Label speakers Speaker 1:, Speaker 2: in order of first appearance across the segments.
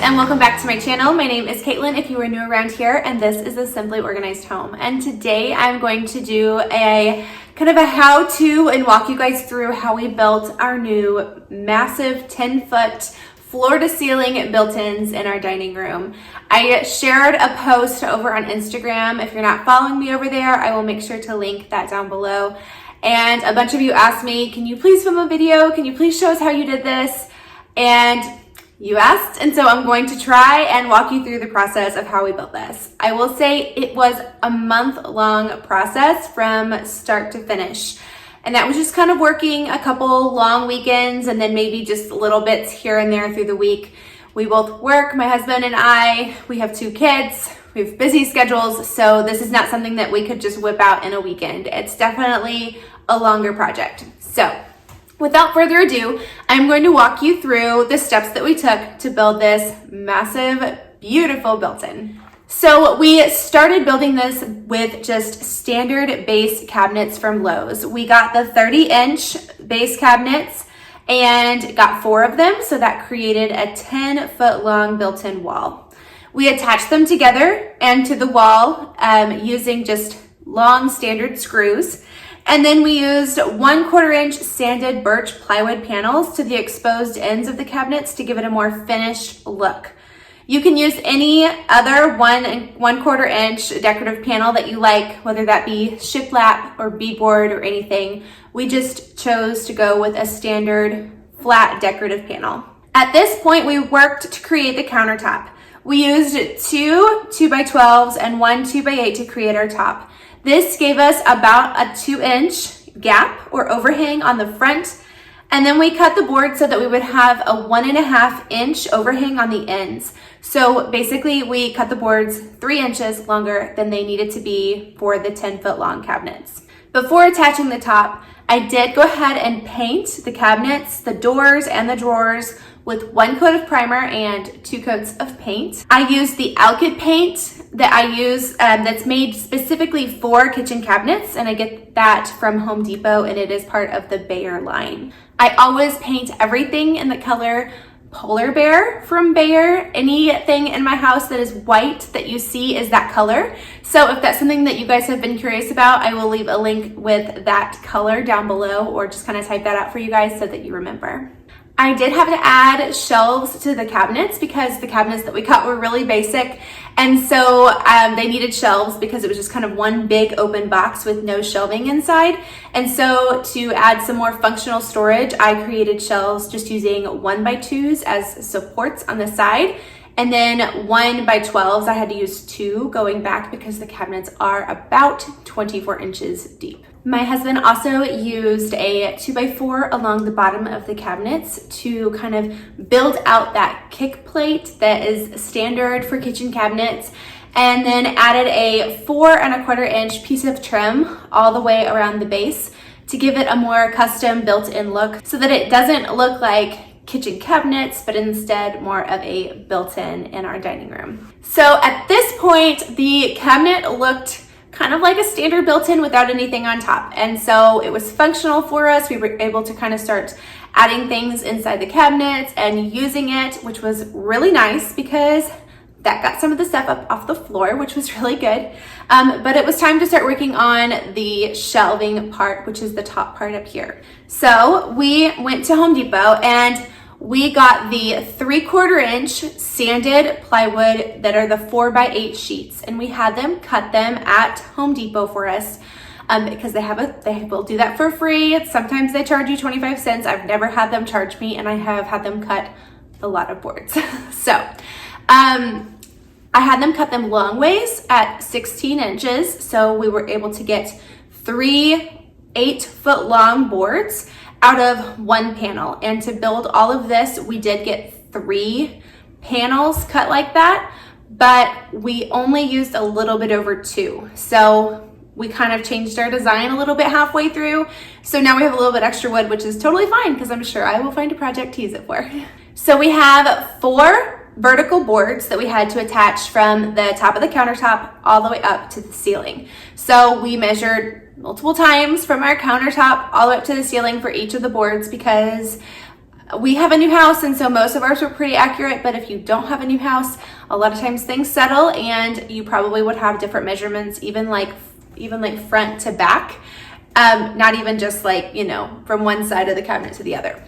Speaker 1: and welcome back to my channel. My name is Caitlin if you are new around here, and this is a Simply Organized Home. And today I'm going to do a kind of a how-to and walk you guys through how we built our new massive 10-foot floor-to-ceiling built-ins in our dining room. I shared a post over on Instagram. If you're not following me over there, I will make sure to link that down below. And a bunch of you asked me, can you please film a video? Can you please show us how you did this? And you asked, and so I'm going to try and walk you through the process of how we built this. I will say it was a month-long process from start to finish. And that was just kind of working a couple long weekends and then maybe just little bits here and there through the week. We both work, my husband and I, we have 2 kids, we have busy schedules, so this is not something that we could just whip out in a weekend. It's definitely a longer project. So, without further ado, I'm going to walk you through the steps that we took to build this massive, beautiful built-in. So we started building this with just standard base cabinets from Lowe's. We got the 30-inch base cabinets and got 4 of them, so that created a 10-foot long built-in wall. We attached them together and to the wall using just long standard screws. And then we used 1/4 inch sanded birch plywood panels to the exposed ends of the cabinets to give it a more finished look. You can use any other 1/4 inch decorative panel that you like, whether that be shiplap or beadboard or anything. We just chose to go with a standard flat decorative panel. At this point, we worked to create the countertop. We used 2 2x12s and 1 2x8 to create our top. This gave us about a 2-inch gap or overhang on the front, and then we cut the board so that we would have a 1.5-inch overhang on the ends. So basically we cut the boards 3 inches longer than they needed to be for the 10-foot long cabinets. Before attaching the top, I did go ahead and paint the cabinets, the doors, and the drawers with 1 coat of primer and 2 coats of paint. I used the Alkyd paint that I use that's made specifically for kitchen cabinets, and I get that from Home Depot, and it is part of the Bayer line. I always paint everything in the color Polar Bear from Bayer. Anything in my house that is white that you see is that color. So if that's something that you guys have been curious about, I will leave a link with that color down below, or just kind of type that out for you guys so that you remember. I did have to add shelves to the cabinets because the cabinets that we cut were really basic, and so they needed shelves because it was just kind of one big open box with no shelving inside. And so to add some more functional storage, I created shelves just using 1x2s as supports on the side, and then 1x12s. I had to use 2 going back because the cabinets are about 24 inches deep. My husband also used a 2x4 along the bottom of the cabinets to kind of build out that kick plate that is standard for kitchen cabinets, and then added a 4.25 inch piece of trim all the way around the base to give it a more custom built-in look so that it doesn't look like kitchen cabinets, but instead more of a built-in in our dining room. So at this point, the cabinet looked kind of like a standard built-in without anything on top. And so it was functional for us. We were able to kind of start adding things inside the cabinets and using it, which was really nice because that got some of the stuff up off the floor, which was really good. But it was time to start working on the shelving part, which is the top part up here. So we went to Home Depot and we got the 3/4 inch sanded plywood that are the 4x8 sheets, and we had them cut them at Home Depot for us because they will do that for free. Sometimes they charge you 25 cents. I've never had them charge me, and I have had them cut a lot of boards. So I had them cut them long ways at 16 inches, so we were able to get 3 8-foot long boards out of 1 panel. And to build all of this, we did get 3 panels cut like that, but we only used a little bit over 2. So we kind of changed our design a little bit halfway through. So now we have a little bit extra wood, which is totally fine because I'm sure I will find a project to use it for. So we have 4 vertical boards that we had to attach from the top of the countertop all the way up to the ceiling. So we measured multiple times from our countertop all the way up to the ceiling for each of the boards because We have a new house, and so most of ours were pretty accurate, but if you don't have a new house, a lot of times things settle and you probably would have different measurements, even like front to back, not even just like, you know, from one side of the cabinet to the other.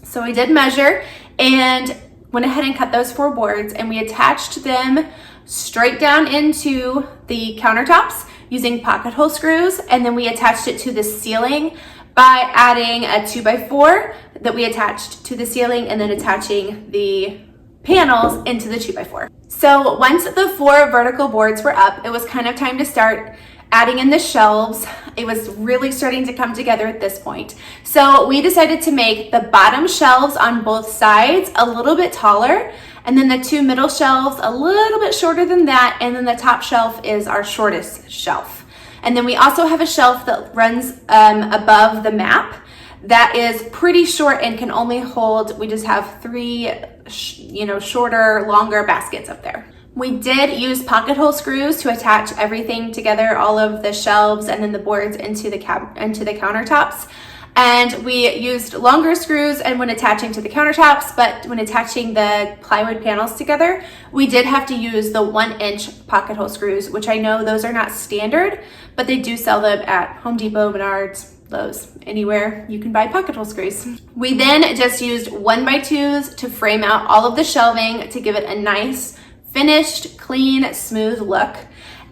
Speaker 1: So I did measure and went ahead and cut those 4 boards, and we attached them straight down into the countertops using pocket hole screws, and then we attached it to the ceiling by adding a 2x4 that we attached to the ceiling and then attaching the panels into the 2x4. So once the 4 vertical boards were up, it was kind of time to start adding in the shelves. It was really starting to come together at this point. So we decided to make the bottom shelves on both sides a little bit taller, and then the 2 middle shelves a little bit shorter than that, and then the top shelf is our shortest shelf. And then we also have a shelf that runs above the map that is pretty short and can only hold, we just have 3 shorter, longer baskets up there. We did use pocket hole screws to attach everything together, all of the shelves and then the boards into the countertops. And we used longer screws and when attaching to the countertops, but when attaching the plywood panels together, we did have to use the 1-inch pocket hole screws, which I know those are not standard, but they do sell them at Home Depot, Menards, Lowe's, anywhere you can buy pocket hole screws. We then just used 1x2s to frame out all of the shelving to give it a nice, finished, clean, smooth look.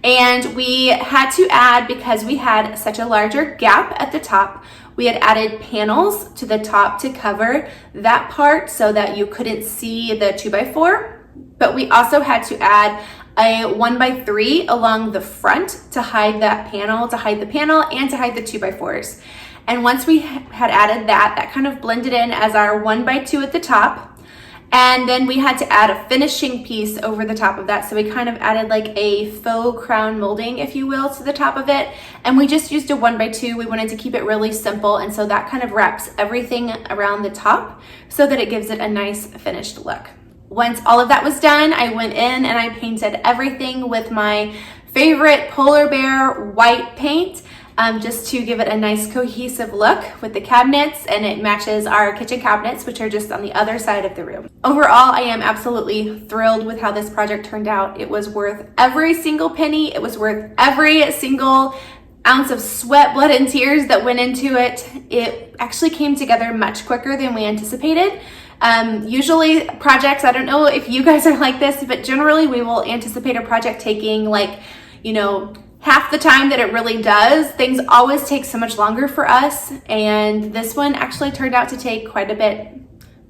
Speaker 1: And we had to add, because we had such a larger gap at the top, we had added panels to the top to cover that part so that you couldn't see the 2x4. But we also had to add a 1x3 along the front to hide that panel, to hide the panel and to hide the 2x4s. And once we had added that, that kind of blended in as our 1x2 at the top. And then we had to add a finishing piece over the top of that. So we kind of added like a faux crown molding, if you will, to the top of it. And we just used a 1x2. We wanted to keep it really simple. And so that kind of wraps everything around the top so that it gives it a nice finished look. Once all of that was done, I went in and I painted everything with my favorite polar bear white paint. Just to give it a nice cohesive look with the cabinets, and it matches our kitchen cabinets, which are just on the other side of the room. Overall, I am absolutely thrilled with how this project turned out. It was worth every single penny. It was worth every single ounce of sweat, blood, and tears that went into it. It actually came together much quicker than we anticipated. Usually projects, I don't know if you guys are like this, but generally we will anticipate a project taking like, half the time that it really does. Things always take so much longer for us, and this one actually turned out to take quite a bit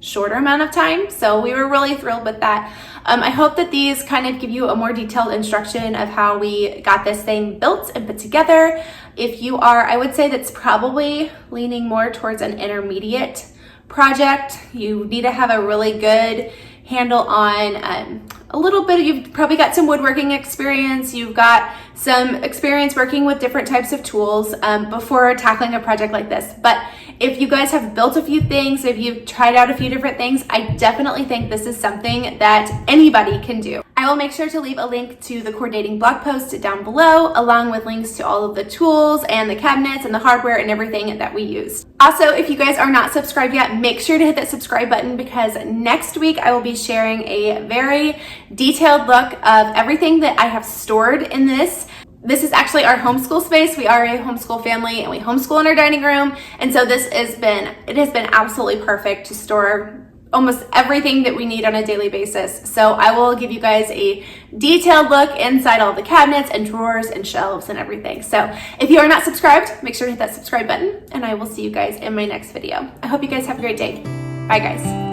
Speaker 1: shorter amount of time, so we were really thrilled with that. I hope that these kind of give you a more detailed instruction of how we got this thing built and put together. If you are, I would say that's probably leaning more towards an intermediate project. You need to have a really good handle on a little bit. You've probably got some woodworking experience. You've got some experience working with different types of tools before tackling a project like this. But if you guys have built a few things, if you've tried out a few different things, I definitely think this is something that anybody can do. I will make sure to leave a link to the coordinating blog post down below, along with links to all of the tools and the cabinets and the hardware and everything that we used. Also, if you guys are not subscribed yet, make sure to hit that subscribe button, because next week I will be sharing a very detailed look of everything that I have stored in this. This is actually our homeschool space. We are a homeschool family and we homeschool in our dining room. And so it has been absolutely perfect to store almost everything that we need on a daily basis. So I will give you guys a detailed look inside all the cabinets and drawers and shelves and everything. So if you are not subscribed, make sure to hit that subscribe button, and I will see you guys in my next video. I hope you guys have a great day. Bye guys.